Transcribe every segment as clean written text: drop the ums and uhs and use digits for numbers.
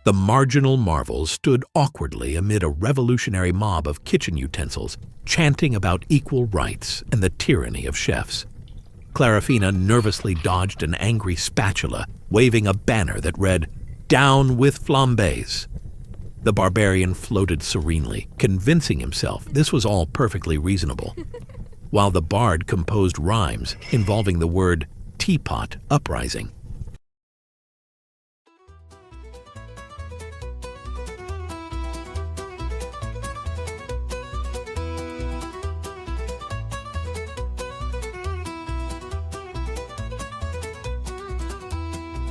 The marginal marvels stood awkwardly amid a revolutionary mob of kitchen utensils, chanting about equal rights and the tyranny of chefs. Clarafina nervously dodged an angry spatula, waving a banner that read, "Down with flambés." The barbarian floated serenely, convincing himself this was all perfectly reasonable, while the bard composed rhymes involving the word teapot uprising.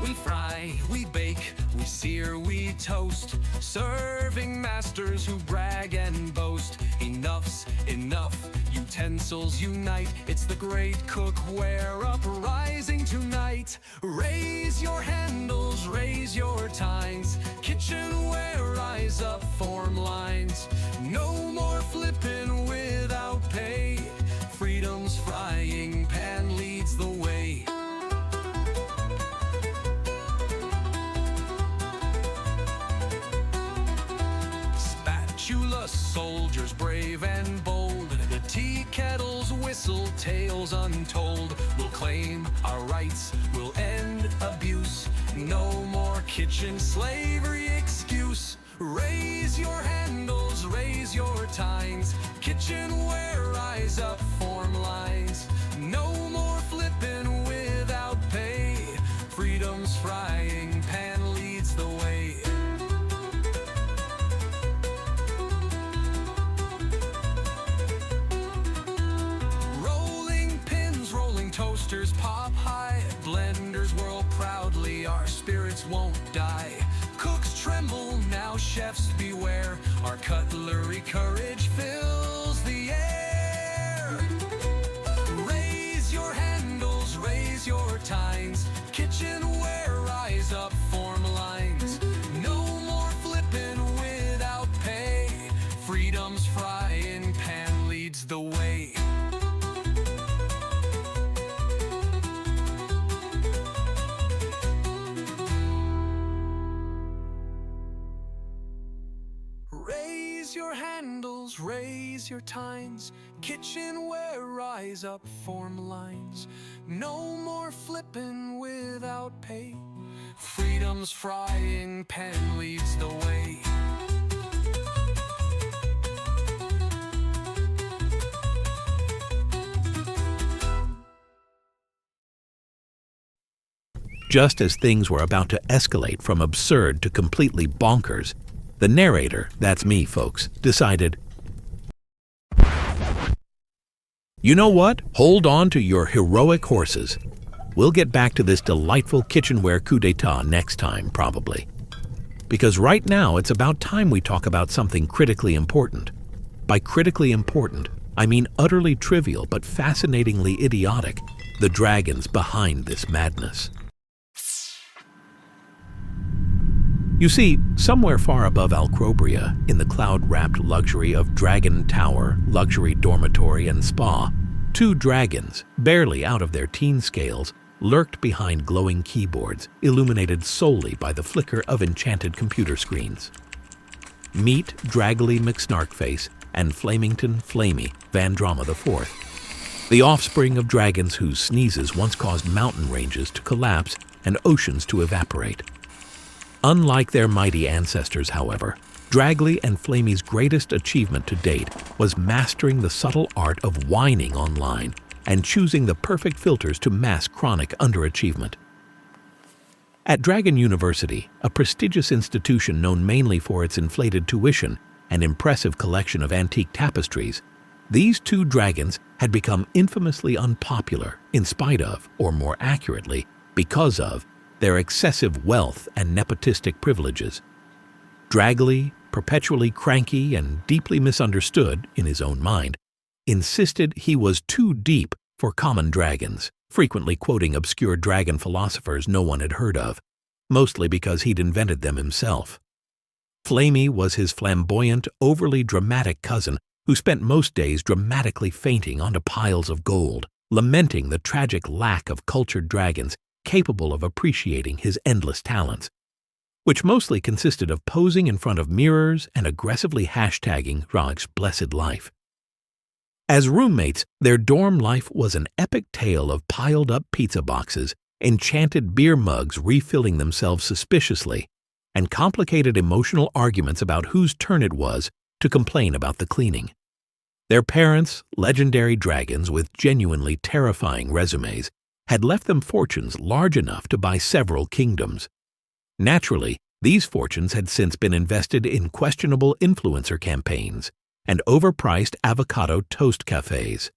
We fry, we bake, we sear, we toast, serving masters who brag and boast. Enough's enough, utensils unite. It's the great cookware uprising tonight. Raise your handles, raise your tines. Kitchenware, rise up, form lines. No more flipping without pay. Freedom's frying pan leads the way. Spatulas, soldiers brave and bold. The tea kettles whistle tales untold. We'll claim our rights, we'll end abuse. No more kitchen slavery excuse. Raise your handles, raise your tines. Kitchenware, rise up, form lines. No more flipping without pay. Freedom's frying pan leads the way. Toasters pop high, blenders whirl proudly, our spirits won't die. Cooks tremble, now chefs beware, our cutlery courage fills the air. Raise your handles, raise your tines, kitchenware, rise up, form lines. No more flipping without pay, freedom's frying pan leads the way. Raise your handles, raise your tines. Kitchenware, rise up, form lines. No more flipping without pay. Freedom's frying pan leads the way. Just as things were about to escalate from absurd to completely bonkers, the narrator, that's me, folks, decided, "You know what? Hold on to your heroic horses. We'll get back to this delightful kitchenware coup d'etat next time, probably. Because right now it's about time we talk about something critically important. By critically important, I mean utterly trivial but fascinatingly idiotic, the dragons behind this madness." You see, somewhere far above Alcrobria, in the cloud-wrapped luxury of Dragon Tower, luxury dormitory, and spa, two dragons, barely out of their teen scales, lurked behind glowing keyboards, illuminated solely by the flicker of enchanted computer screens. Meet Draggly McSnarkface and Flamington Flamy Vandrama IV, the offspring of dragons whose sneezes once caused mountain ranges to collapse and oceans to evaporate. Unlike their mighty ancestors, however, Draggly and Flamy's greatest achievement to date was mastering the subtle art of whining online and choosing the perfect filters to mask chronic underachievement. At Dragon University, a prestigious institution known mainly for its inflated tuition and impressive collection of antique tapestries, these two dragons had become infamously unpopular in spite of, or more accurately, because of, their excessive wealth and nepotistic privileges. Draggly, perpetually cranky and deeply misunderstood in his own mind, insisted he was too deep for common dragons, frequently quoting obscure dragon philosophers no one had heard of, mostly because he'd invented them himself. Flamy was his flamboyant, overly dramatic cousin who spent most days dramatically fainting onto piles of gold, lamenting the tragic lack of cultured dragons capable of appreciating his endless talents. which mostly consisted of posing in front of mirrors and aggressively hashtagging Rog's blessed life. As roommates, their dorm life was an epic tale of piled-up pizza boxes, enchanted beer mugs refilling themselves suspiciously, and complicated emotional arguments about whose turn it was to complain about the cleaning. Their parents, legendary dragons with genuinely terrifying resumes, had left them fortunes large enough to buy several kingdoms. Naturally, these fortunes had since been invested in questionable influencer campaigns and overpriced avocado toast cafes.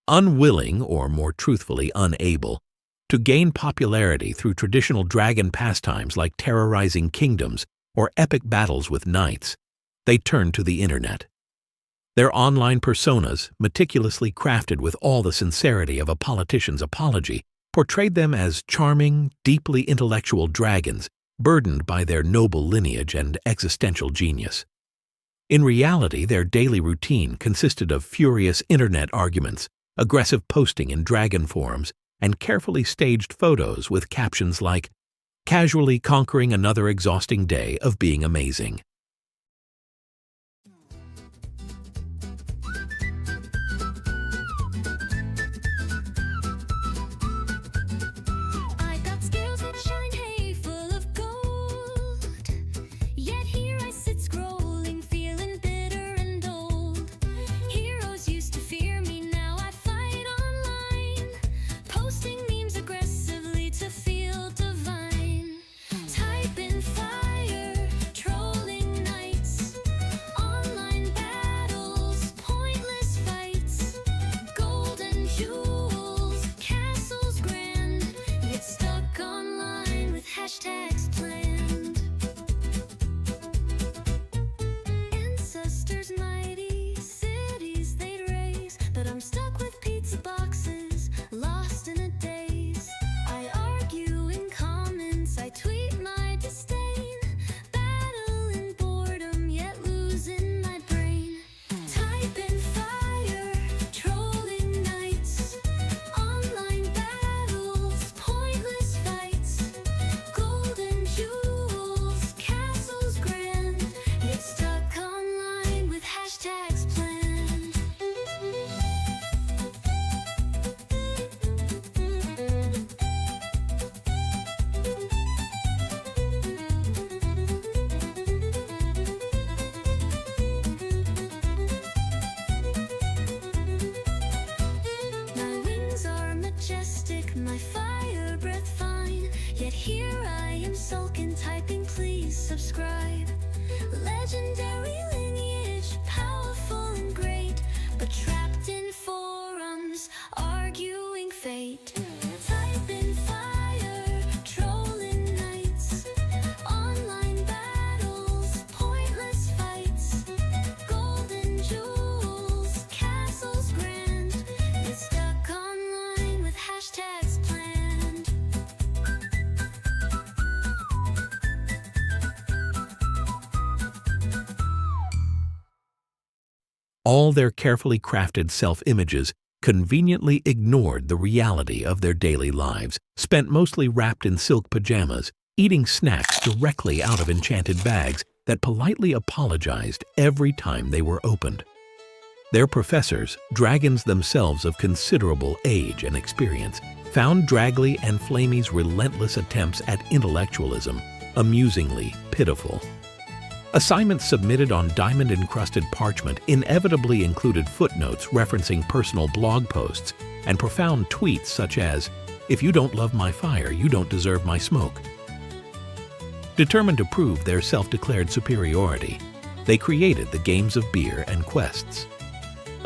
Unwilling, or more truthfully unable, to gain popularity through traditional dragon pastimes like terrorizing kingdoms or epic battles with knights, they turned to the internet. Their online personas, meticulously crafted with all the sincerity of a politician's apology, portrayed them as charming, deeply intellectual dragons burdened by their noble lineage and existential genius. In reality, their daily routine consisted of furious internet arguments, aggressive posting in dragon forums, and carefully staged photos with captions like, "Casually conquering another exhausting day of being amazing." I got skills that shine, hey, full of gold. Yet here I sit scrolling, feeling bitter and old. Heroes used to fear me, now I fight online. Posting memes aggressively to feel divine. Typing fire, trolling nights. Online battles, pointless fights. Golden jewels, castles grand. Get stuck online with hashtags planned. Ancestors mighty, cities they'd raise, but I'm stuck with pizza boxes, lost in a daze. I argue in comments, I tweet my disdain, battling boredom yet losing my brain. Typing fire, trolling nights, online battles, pointless fights. Golden jewels, castles grand. Get stuck online with hashtags planned. My wings are majestic, my fire breath fine. Yet here I am sulking, typing please subscribe. Legendary lineage, powerful and great, but trapped in forums, arguing fate. Typing fire, trolling nights, online battles, pointless fights. Golden jewels, castles grand. Get stuck online with hashtags planned. All their carefully crafted self-images conveniently ignored the reality of their daily lives, spent mostly wrapped in silk pajamas, eating snacks directly out of enchanted bags that politely apologized every time they were opened. Their professors, dragons themselves of considerable age and experience, found Draggly and Flamey's relentless attempts at intellectualism amusingly pitiful. Assignments submitted on diamond-encrusted parchment inevitably included footnotes referencing personal blog posts and profound tweets such as, "If you don't love my fire, you don't deserve my smoke." Determined to prove their self-declared superiority, they created the games of beer and quests.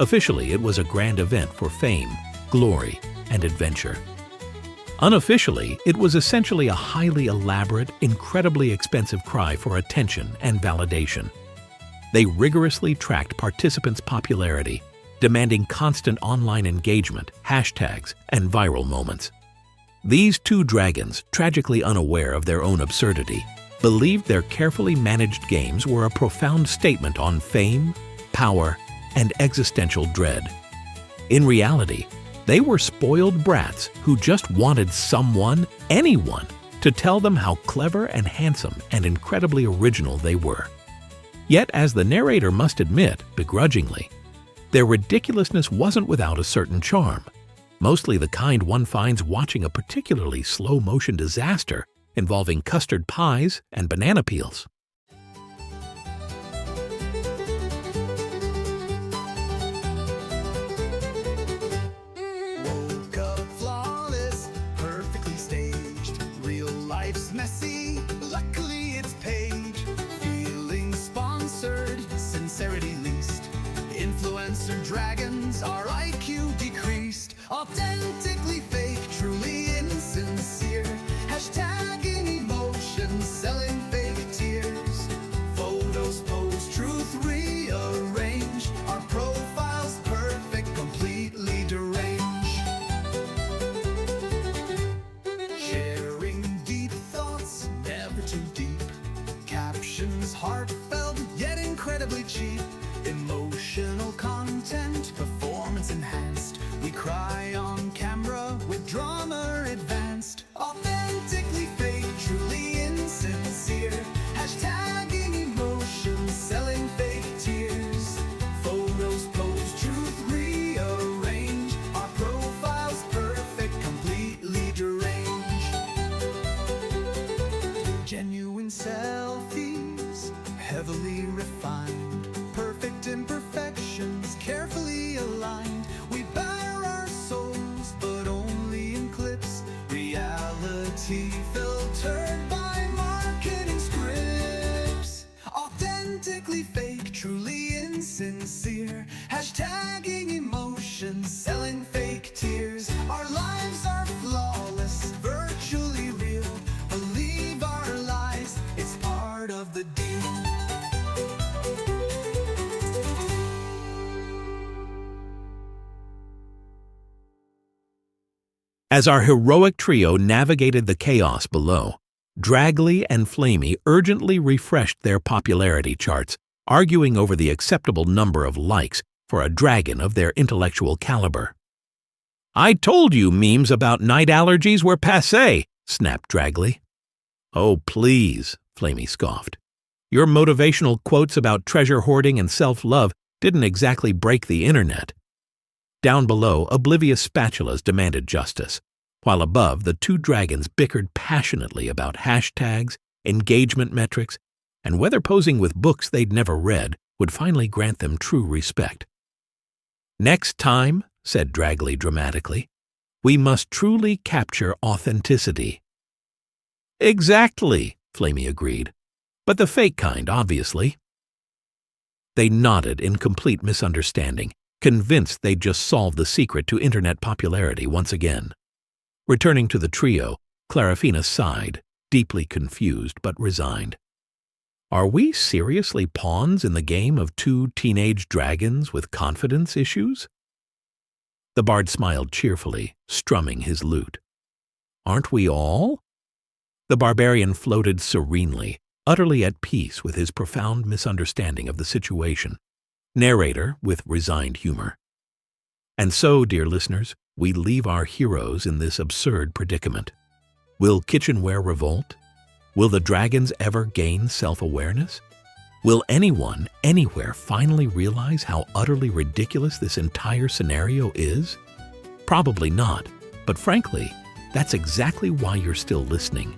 Officially, it was a grand event for fame, glory, and adventure. Unofficially, it was essentially a highly elaborate, incredibly expensive cry for attention and validation. They rigorously tracked participants' popularity, demanding constant online engagement, hashtags, and viral moments. These two dragons, tragically unaware of their own absurdity, believed their carefully managed games were a profound statement on fame, power, and existential dread. In reality, they were spoiled brats who just wanted someone, anyone, to tell them how clever and handsome and incredibly original they were. Yet, as the narrator must admit, begrudgingly, their ridiculousness wasn't without a certain charm, mostly the kind one finds watching a particularly slow-motion disaster involving custard pies and banana peels. Woke up flawless, perfectly staged. Real life's messy, luckily it's page. Feeling sponsored, sincerity least. Influencer dragons, our IQ decreased. Authentically fake, truly insincere. Hashtagging emotions, selling fake tears. Photos pose, truth rearrange. Our profiles perfect, completely deranged. Sharing deep thoughts, never too deep. Captions heartfelt, yet incredibly cheap. Emotional content, performance enhanced. We cry on camera with drama advanced. Authentically fake, truly insincere. Hashtagging emotions, selling fake tears. Photos pose, truth rearrange. Our profiles perfect, completely deranged. Genuine selfies, heavily refined. Perfect imperfections, carefully aligned. We bare our souls, but only in clips. Reality filtered by marketing scripts. Authentically fake, truly insincere. Hashtagging emotions, selling fake tears. Our lives are flawless, virtually real. Believe our lies, it's part of the deal. As our heroic trio navigated the chaos below, Draggly and Flamey urgently refreshed their popularity charts, arguing over the acceptable number of likes for a dragon of their intellectual caliber. "I told you memes about night allergies were passé," snapped Draggly. "Oh, please," Flamey scoffed. "Your motivational quotes about treasure hoarding and self-love didn't exactly break the internet." Down below, oblivious spatulas demanded justice, while above, the two dragons bickered passionately about hashtags, engagement metrics, and whether posing with books they'd never read would finally grant them true respect. "Next time," said Draggly dramatically, "we must truly capture authenticity." "Exactly," Flamey agreed, "but the fake kind, obviously." They nodded in complete misunderstanding, convinced they'd just solved the secret to internet popularity once again. Returning to the trio, Clarafina sighed, deeply confused but resigned. Are we seriously pawns in the game of two teenage dragons with confidence issues? The bard smiled cheerfully, strumming his lute. Aren't we all? The barbarian floated serenely, utterly at peace with his profound misunderstanding of the situation. Narrator with resigned humor. And so, dear listeners, we leave our heroes in this absurd predicament. Will kitchenware revolt? Will the dragons ever gain self-awareness? Will anyone, anywhere finally realize how utterly ridiculous this entire scenario is? Probably not, but frankly, that's exactly why you're still listening.